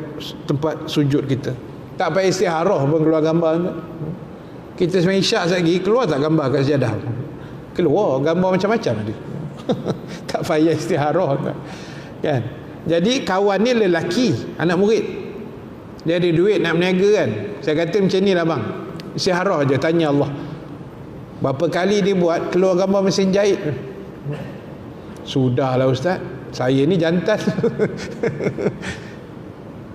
tempat sujud kita? Tak payah istikharah pun keluar gambar tuan. Kita sembahyang isyak lagi, keluar tak gambar kat sejadah? Keluar gambar macam-macam ada. Tak payah istikharah tuan. Kan? Jadi kawan ni lelaki, anak murid. Dia ada duit nak berniaga kan. Saya kata macam ni lah bang, istikharah je, tanya Allah. Berapa kali dia buat, keluar gambar mesin jahit. Sudahlah Ustaz, saya ni jantan.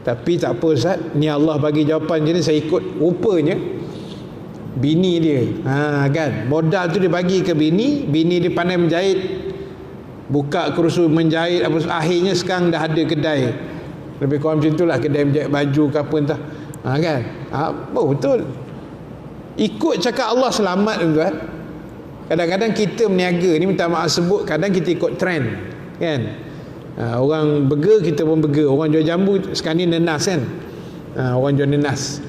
Tapi tak apa Ustaz, ni Allah bagi jawapan je ni, saya ikut. Rupanya bini dia. Kan, modal tu dia bagi ke bini dia pandai menjahit, buka kursus menjahit apa, akhirnya sekarang dah ada kedai, lebih kurang macam itulah, kedai menjahit baju ke apa entah. Kan, betul, ikut cakap Allah selamat tuan. Kadang-kadang kita berniaga ni, minta maaf sebut, kadang kita ikut trend kan. Orang burger kita pun burger, orang jual jambu sekarang ni nenas kan. Orang jual nenas,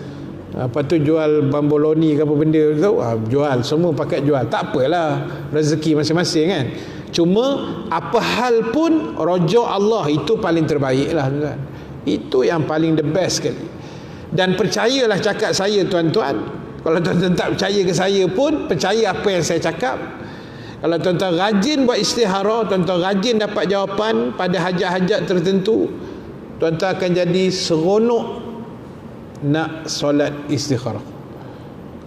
lepas tu jual bamboloni ke apa benda tu, jual, semua pakai jual. Tak apalah, rezeki masing-masing kan. Cuma apa hal pun rojok Allah itu paling terbaik lah tuan. Itu yang paling the best sekali. Dan percayalah cakap saya tuan-tuan, kalau tuan-tuan tak percaya ke saya pun, percaya apa yang saya cakap. Kalau tuan-tuan rajin buat istikharah, tuan-tuan rajin dapat jawapan pada hajat-hajat tertentu, tuan-tuan akan jadi seronok nak solat istikharah.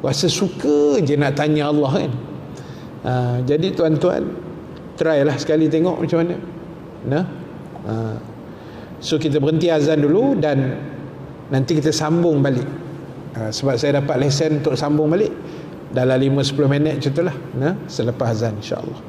Rasa suka je nak tanya Allah kan. Jadi tuan-tuan, try lah sekali tengok macam mana. So kita berhenti azan dulu dan nanti kita sambung balik. Sebab saya dapat lesen untuk sambung balik dalam 5-10 minit macam itulah, selepas azan insya-Allah.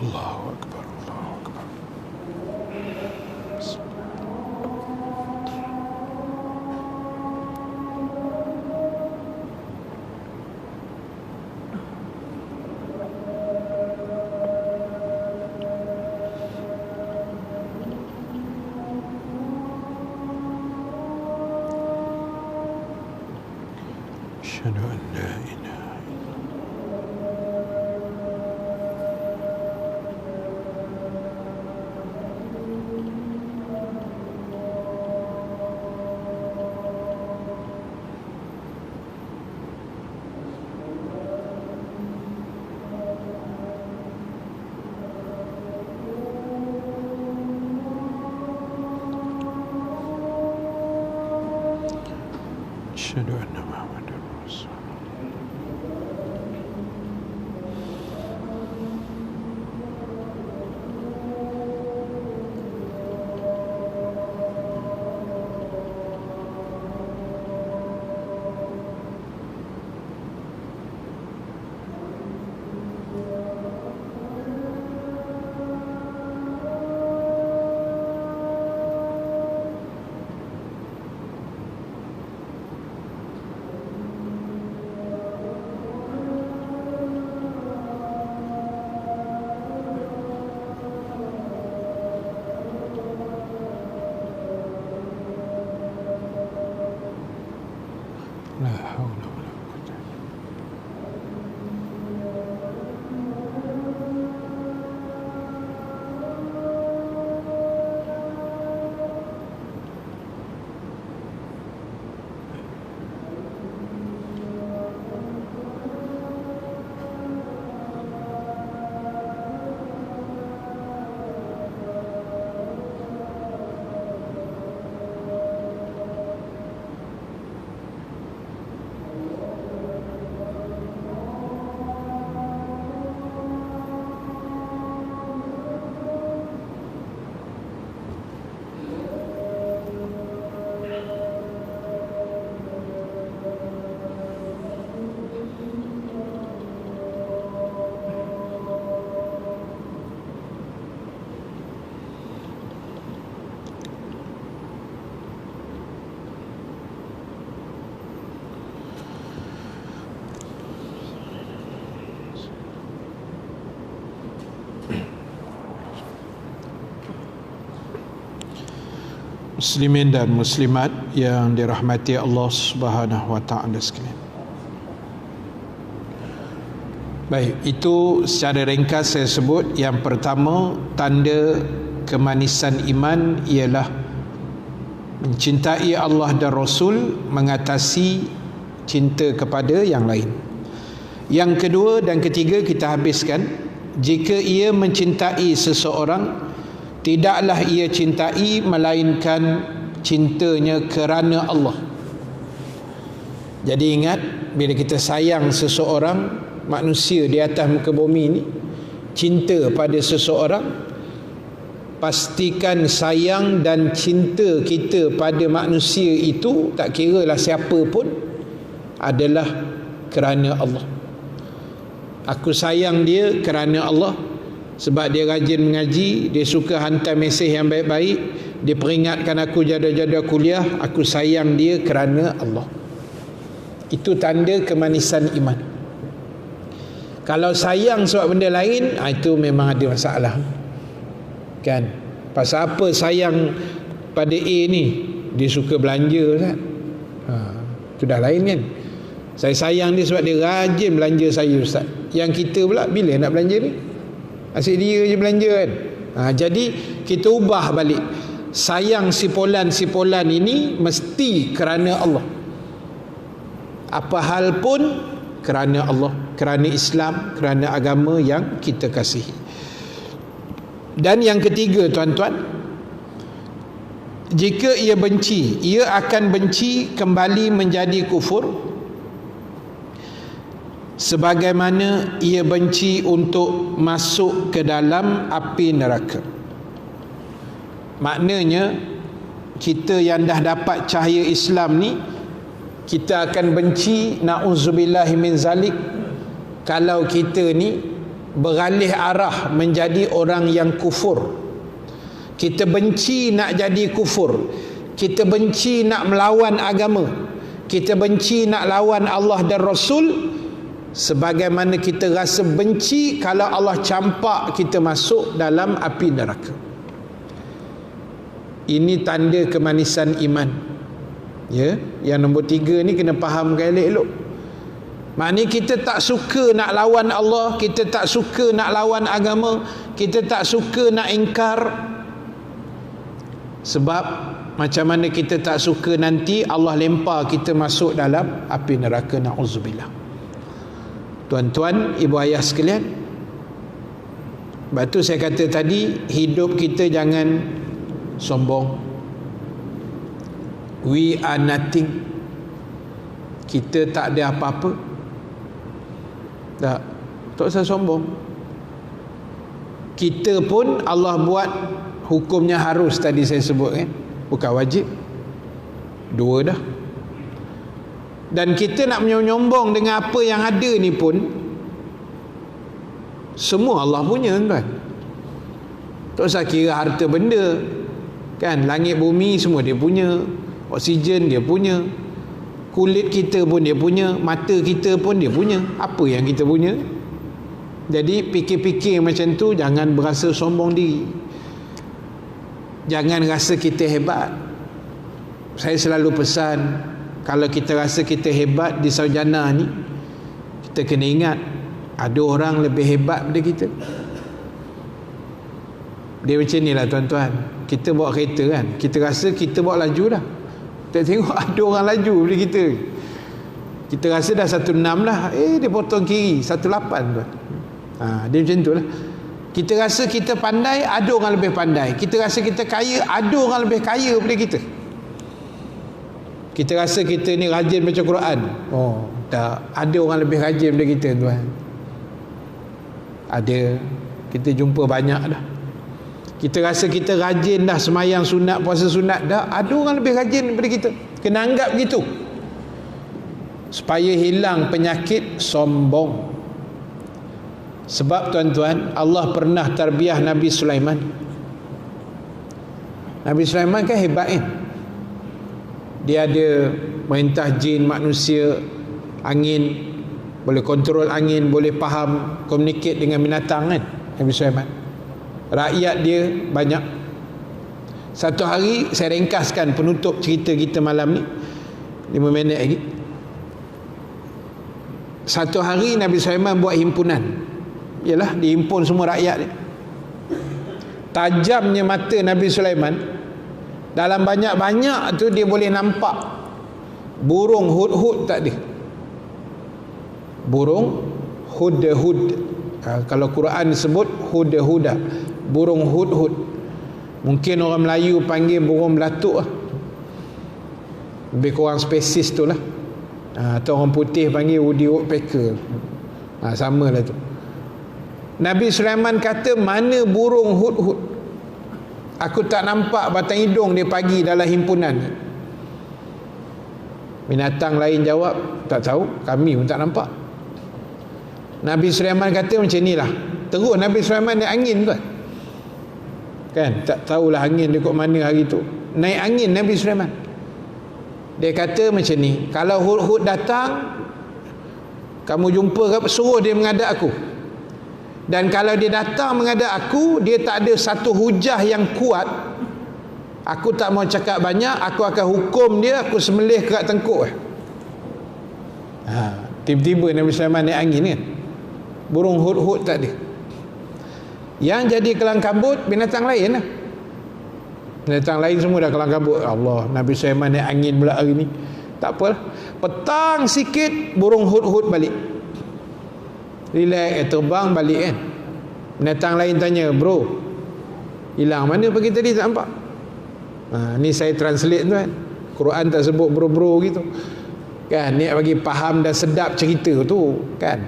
Allahu Akbar, Allahu Akbar. Asyhadu an la ilaha asyhadu anna Muhammadar Rasulullah. La haula wala quwwata. Muslimin dan muslimat yang dirahmati Allah Subhanahu wa taala sekalian. Baik, itu secara ringkas saya sebut. Yang pertama, tanda kemanisan iman ialah mencintai Allah dan Rasul mengatasi cinta kepada yang lain. Yang kedua dan ketiga kita habiskan, jika ia mencintai seseorang tidaklah ia cintai melainkan cintanya kerana Allah. Jadi ingat, bila kita sayang seseorang, manusia di atas muka bumi ini, cinta pada seseorang, pastikan sayang dan cinta kita pada manusia itu, tak kira lah siapa pun, adalah kerana Allah. Aku sayang dia kerana Allah, sebab dia rajin mengaji, dia suka hantar mesej yang baik-baik, dia peringatkan aku jaga-jaga kuliah. Aku sayang dia kerana Allah. Itu tanda kemanisan iman. Kalau sayang sebab benda lain, itu memang ada masalah, kan? Pasal apa sayang pada A ni? Dia suka belanja, kan? Itu dah lain, kan? Saya sayang dia sebab dia rajin belanja saya, Ustaz. Yang kita pula bila nak belanja ni? Asyik dia je belanja, kan? Jadi kita ubah balik. Sayang sipolan ini mesti kerana Allah. Apa hal pun kerana Allah, kerana Islam, kerana agama yang kita kasihi. Dan yang ketiga, tuan-tuan, jika ia benci, ia akan benci kembali menjadi kufur, sebagaimana ia benci untuk masuk ke dalam api neraka. Maknanya, kita yang dah dapat cahaya Islam ni, kita akan benci, na'udzubillahi min zalik, kalau kita ni beralih arah menjadi orang yang kufur. Kita benci nak jadi kufur, kita benci nak melawan agama, kita benci nak lawan Allah dan Rasul, sebagaimana kita rasa benci kalau Allah campak kita masuk dalam api neraka. Ini tanda kemanisan iman. Ya, yang nombor 3 ni kena fahamkan elok-elok. Maknanya kita tak suka nak lawan Allah, kita tak suka nak lawan agama, kita tak suka nak ingkar. Sebab macam mana kita tak suka nanti Allah lempar kita masuk dalam api neraka, na'udzubillah. Tuan-tuan, ibu ayah sekalian, sebab tu saya kata tadi, hidup kita jangan sombong. We are nothing. Kita tak ada apa-apa. Tak usah sombong. Kita pun Allah buat hukumnya harus, tadi saya sebut, kan? Bukan wajib. 2 dah. Dan kita nak menyombong dengan apa yang ada ni pun, semua Allah punya, kan? Tak usah kira harta benda, kan? Langit bumi semua dia punya, oksigen dia punya, kulit kita pun dia punya, mata kita pun dia punya. Apa yang kita punya? Jadi fikir-fikir macam tu, jangan berasa sombong diri, jangan rasa kita hebat. Saya selalu pesan, kalau kita rasa kita hebat di sarjana ni, kita kena ingat ada orang lebih hebat daripada kita. Dia macam ni lah, tuan-tuan. Kita bawa kereta, kan, kita rasa kita bawa laju dah, kita tengok ada orang laju daripada kita. Kita rasa dah 16 lah, dia potong kiri 18, tuan. Dia macam tu lah. Kita rasa kita pandai, ada orang lebih pandai. Kita rasa kita kaya, ada orang lebih kaya daripada kita. Kita rasa kita ni rajin baca Quran, tak, ada orang lebih rajin daripada kita, tuan. Ada, kita jumpa banyak dah. Kita rasa kita rajin dah semayang sunat, puasa sunat, dah ada orang lebih rajin daripada kita. Kena anggap gitu, supaya hilang penyakit sombong. Sebab tuan-tuan, Allah pernah tarbiyah Nabi Sulaiman. Nabi Sulaiman kan hebat, kan? Dia ada merintah jin, manusia, angin, boleh kontrol angin, boleh faham, communicate dengan binatang, kan? Nabi Sulaiman. Rakyat dia banyak. Satu hari, saya ringkaskan penutup cerita kita malam ni, 5 minit lagi. Satu hari Nabi Sulaiman buat himpunan. Yalah, dihimpun semua rakyat dia. Tajamnya mata Nabi Sulaiman, dalam banyak-banyak tu dia boleh nampak burung hudhud tak ada. Burung hudhud. Kalau Quran sebut hudhuda, burung hudhud. Mungkin orang Melayu panggil burung belatuk lah. Lebih kurang spesies tu lah. Atau orang putih panggil woody woodpecker. Sama lah tu. Nabi Sulaiman kata, mana burung hudhud? Aku tak nampak batang hidung dia pagi dalam himpunan. Binatang lain jawab, tak tahu, kami pun tak nampak. Nabi Sulaiman kata macam ni lah. Terus Nabi Sulaiman naik angin tu kan, tak tahulah angin dia kat mana hari tu. Naik angin Nabi Sulaiman. Dia kata macam ni, kalau hud-hud datang, kamu jumpa, suruh dia menghadap aku. Dan kalau dia datang menghadap aku, dia tak ada satu hujah yang kuat, aku tak mau cakap banyak, aku akan hukum dia, aku sembelih kerat tengkuk. Tiba-tiba Nabi Sulaiman naik angin kan. Burung hud-hud tak ada. Yang jadi kelang kabut binatang lain lah. Binatang lain semua dah kelang kabut. Allah, Nabi Sulaiman naik angin pula hari ni. Tak apalah. Petang sikit burung hud-hud balik. Relax, terbang balik kan. Binatang lain tanya, bro, hilang mana pagi tadi tak nampak? Ni saya translate tu kan. Quran tak sebut bro-bro gitu kan. Ni bagi faham dan sedap cerita tu kan.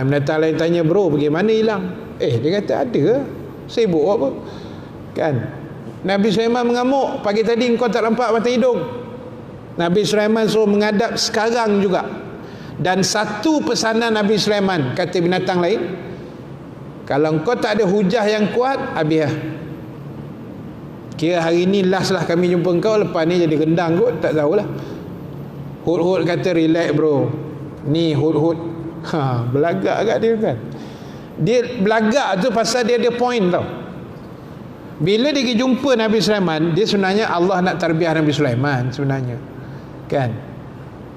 Binatang lain tanya, bro, bagaimana hilang? Dia kata ada, sibuk apa kan. Nabi Sulaiman mengamuk, pagi tadi engkau tak nampak batang hidung. Nabi Sulaiman suruh menghadap sekarang juga. Dan satu pesanan Nabi Sulaiman, kata binatang lain, kalau engkau tak ada hujah yang kuat, habis lah. Kira hari ni last lah kami jumpa engkau, lepas ni jadi gendang kot, tak tahulah. Hud-hud kata, relax bro, ni hud-hud belagak kat dia kan. Dia belagak tu pasal dia ada point tau. Bila dia pergi jumpa Nabi Sulaiman, dia sebenarnya Allah nak tarbiyah Nabi Sulaiman sebenarnya kan.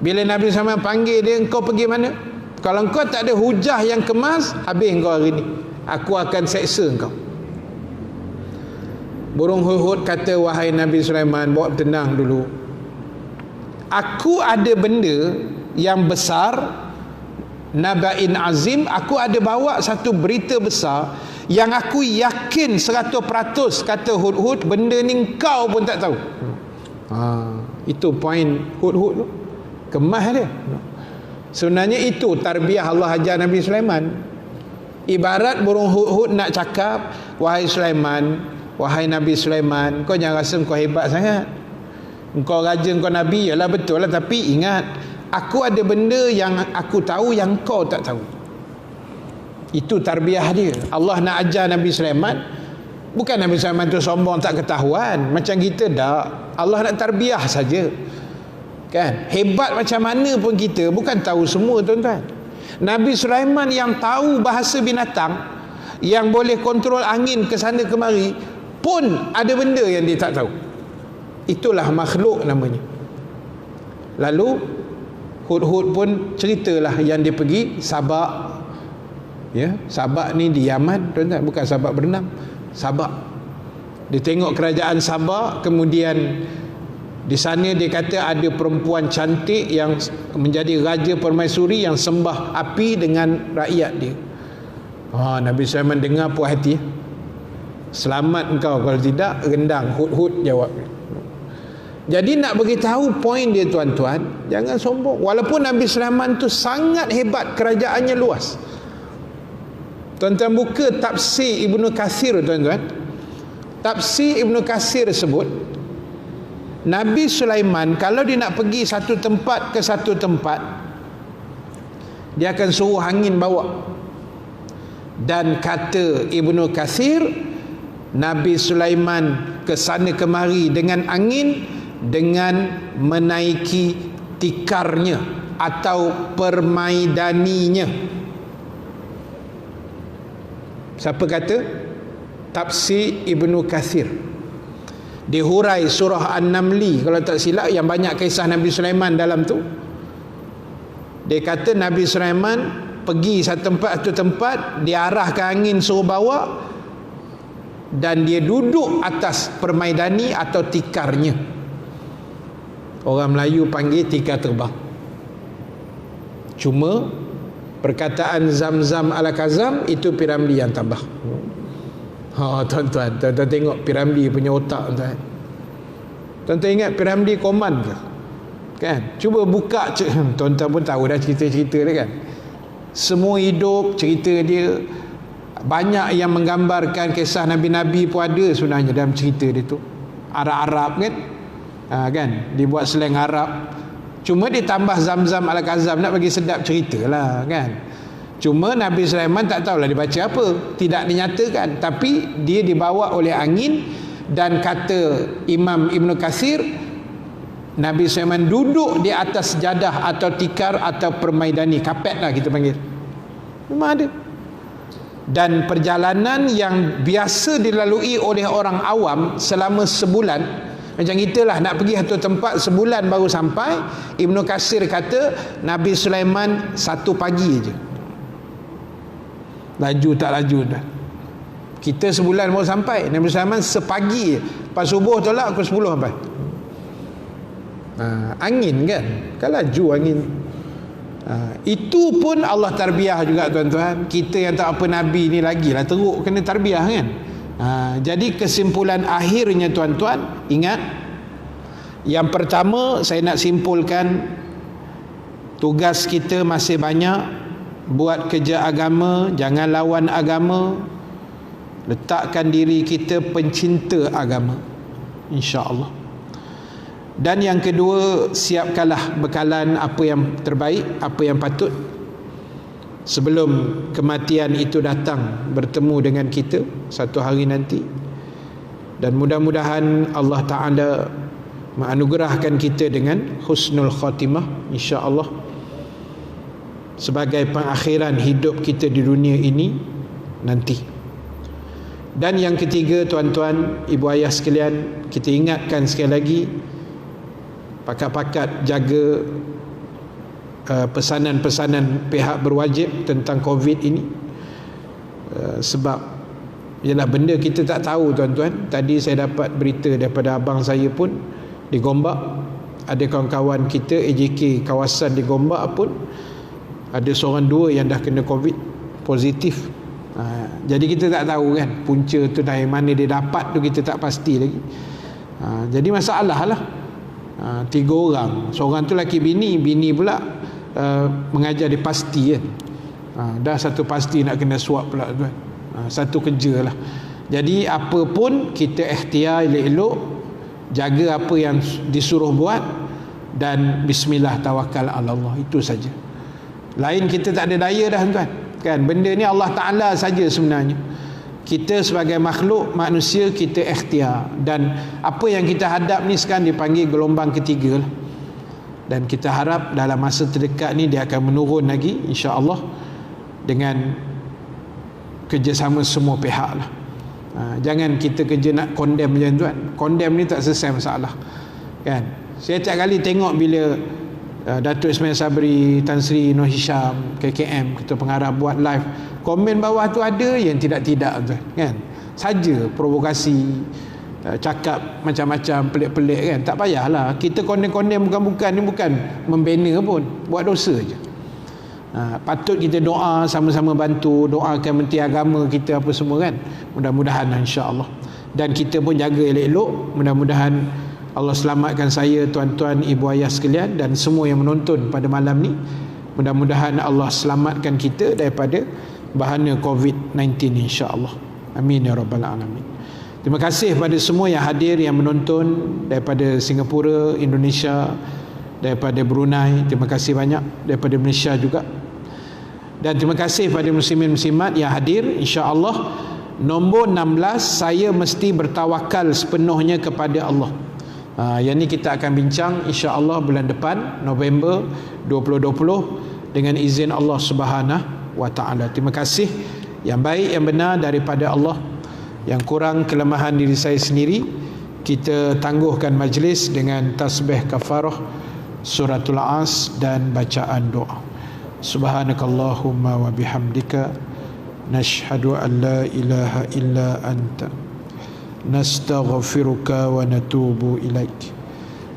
Bila Nabi Sulaiman panggil dia, engkau pergi mana? Kalau engkau tak ada hujah yang kemas, habis engkau hari ni, aku akan seksa engkau. Burung hud-hud kata, wahai Nabi Sulaiman, bawa tenang dulu. Aku ada benda yang besar, naba'in azim, aku ada bawa satu berita besar yang aku yakin 100%, kata hud-hud, benda ni kau pun tak tahu. Itu poin hud-hud tu, kemas dia. Sebenarnya itu tarbiyah Allah ajar Nabi Sulaiman. Ibarat burung hud-hud nak cakap, wahai Sulaiman, wahai Nabi Sulaiman, kau jangan rasa kau hebat sangat, engkau raja, engkau Nabi, yalah betul lah, tapi ingat, aku ada benda yang aku tahu yang kau tak tahu. Itu tarbiyah dia. Allah nak ajar Nabi Sulaiman. Bukan Nabi Sulaiman tu sombong tak ketahuan macam kita, tak. Allah nak tarbiyah saja kan. Hebat macam mana pun kita bukan tahu semua tuan-tuan. Nabi Sulaiman yang tahu bahasa binatang, yang boleh kontrol angin ke sana kemari, pun ada benda yang dia tak tahu. Itulah makhluk namanya. Lalu hud-hud pun ceritalah yang dia pergi Sabak. Ya, Sabak ni di Yaman, tuan-tuan, bukan Sabak berenang, Sabak. Dia tengok kerajaan Sabak, kemudian di sana dia kata ada perempuan cantik yang menjadi raja permaisuri yang sembah api dengan rakyat dia. Nabi Sulaiman dengar puas hati. Selamat engkau, kalau tidak rendang. Hud-hud jawab. Jadi nak beritahu poin dia tuan-tuan, jangan sombong. Walaupun Nabi Sulaiman tu sangat hebat, kerajaannya luas. Tuan-tuan buka tafsir Ibnu Katsir tuan-tuan. Tafsir Ibnu Katsir sebut Nabi Sulaiman kalau dia nak pergi satu tempat ke satu tempat, dia akan suruh angin bawa. Dan kata Ibnu Katsir, Nabi Sulaiman ke sana kemari dengan angin, dengan menaiki tikarnya atau permaidaninya. Siapa kata? Tafsir Ibnu Katsir. Dihurai surah An-Namli kalau tak silap, yang banyak kisah Nabi Sulaiman dalam tu. Dia kata Nabi Sulaiman pergi satu tempat, diarahkan angin suruh bawa, dan dia duduk atas permaidani atau tikarnya. Orang Melayu panggil tikar terbang. Cuma perkataan Zamzam Al-Kazam itu Piramli yang tambah. Tuan-tuan tengok Piramli punya otak tuan. Tuan-tuan ingat Piramli Koman ke? Kan? Cuba buka tuan-tuan pun tahu dah cerita-cerita dia kan. Semua hidup cerita dia, banyak yang menggambarkan kisah Nabi-Nabi pun ada sebenarnya dalam cerita dia tu. Arab-Arab kan? Kan? Dibuat slang Arab. Cuma ditambah Zam-Zam Al-Kazam nak bagi sedap cerita lah kan. Cuma Nabi Sulaiman tak tahulah dia baca apa, tidak dinyatakan, tapi dia dibawa oleh angin. Dan kata Imam Ibn Katsir, Nabi Sulaiman duduk di atas sejadah atau tikar atau permaidani, kapet lah kita panggil, memang ada. Dan perjalanan yang biasa dilalui oleh orang awam selama sebulan, macam kita lah nak pergi satu tempat sebulan baru sampai. Ibn Katsir kata Nabi Sulaiman 1 pagi je, laju tak laju dah. Kita sebulan baru sampai, Nabi Sulaiman sepagi, pas subuh tolak pukul 10 sampai. Angin kan, kan laju angin. Itu pun Allah tarbiyah juga tuan-tuan. Kita yang tak apa Nabi ni lagilah teruk kena tarbiyah kan. Jadi kesimpulan akhirnya tuan-tuan, ingat, yang pertama saya nak simpulkan, tugas kita masih banyak. Buat kerja agama, jangan lawan agama. Letakkan diri kita pencinta agama, insya-Allah. Dan yang kedua, siapkanlah bekalan apa yang terbaik, apa yang patut, sebelum kematian itu datang bertemu dengan kita satu hari nanti. Dan mudah-mudahan Allah Ta'ala menganugerahkan kita dengan husnul khatimah, insya-Allah, sebagai pengakhiran hidup kita di dunia ini nanti. Dan yang ketiga tuan-tuan, ibu ayah sekalian, kita ingatkan sekali lagi, pakat-pakat jaga pesanan-pesanan pihak berwajib tentang COVID ini. Sebab ialah benda kita tak tahu tuan-tuan. Tadi saya dapat berita daripada abang saya pun di Gombak, ada kawan-kawan kita AJK kawasan di Gombak pun ada seorang 2 yang dah kena COVID positif. Jadi kita tak tahu kan punca tu dari mana dia dapat tu, kita tak pasti lagi. Jadi masalah lah. 3 orang, seorang tu laki bini pula mengajar di pasti kan. Dah satu pasti nak kena swab pula tuan. Satu kerja lah. Jadi apa pun kita ikhtiar elok-elok, jaga apa yang disuruh buat, dan bismillah tawakal ala Allah, itu saja. Lain kita tak ada daya dah tuan kan. Benda ni Allah Ta'ala saja sebenarnya. Kita sebagai makhluk manusia, kita ikhtiar. Dan apa yang kita hadap ni sekarang dipanggil gelombang ketiga lah. Dan kita harap dalam masa terdekat ni dia akan menurun lagi, insya-Allah, dengan kerjasama semua pihak lah. Jangan kita kerja nak condemn je tuan. Condemn ni tak selesai masalah kan. Saya tiap kali tengok bila Datuk Ismail Sabri, Tan Sri Nur Hisham, KKM, Ketua Pengarah buat live, komen bawah tu ada yang tidak-tidak tuan kan. Saja provokasi, cakap macam-macam pelik-pelik kan. Tak payahlah kita condemn bukan ni, bukan membina pun, buat dosa je. Patut kita doa, sama-sama bantu, doakan Menteri Agama kita apa semua kan. Mudah-mudahan insya-Allah. Dan kita pun jaga elok-elok, mudah-mudahan Allah selamatkan saya, tuan-tuan, ibu ayah sekalian, dan semua yang menonton pada malam ni. Mudah-mudahan Allah selamatkan kita daripada bahana COVID-19 insya-Allah. Amin ya rabbal alamin. Terima kasih pada semua yang hadir, yang menonton daripada Singapura, Indonesia, daripada Brunei. Terima kasih banyak, daripada Malaysia juga. Dan terima kasih pada muslimin muslimat yang hadir. insya-Allah nombor 16, saya mesti bertawakal sepenuhnya kepada Allah. Yang ni kita akan bincang insya-Allah bulan depan, November 2020, dengan izin Allah Subhanahu wa taala. Terima kasih. Yang baik, yang benar daripada Allah. Yang kurang, kelemahan diri saya sendiri. Kita tangguhkan majlis dengan tasbih kafarah, suratul As, dan bacaan doa. Subhanakallahumma wa bihamdika, nashhadu an la ilaha illa anta, nastaghfiruka wa natubu ilaik.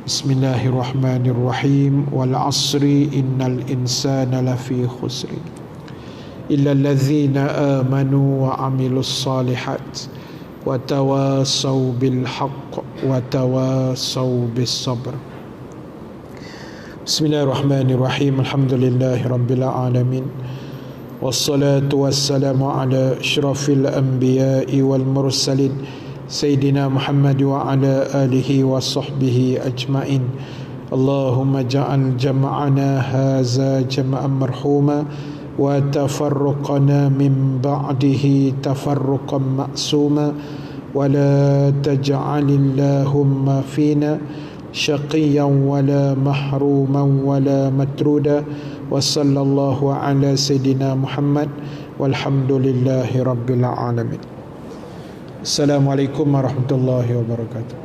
Bismillahirrahmanirrahim. Wal asri innal insana lafi khusri illa alladhina amanu wa amilus salihat وتواصوا بالحق وتواصوا بالصبر. بسم الله الرحمن الرحيم. الحمد لله رب العالمين، والصلاة والسلام على أشرف الأنبياء والمرسلين سيدنا محمد وعلى آله وصحبه أجمعين. اللهم اجعل جمعنا هذا جمعا مرحوما وتفرقنا من بعده تفرقا معصوما ولا تجعل اللهم فينا شقيا ولا محروما ولا مترودا وصلى الله على سيدنا محمد والحمد لله رب العالمين. Assalamualaikum warahmatullahi wabarakatuh.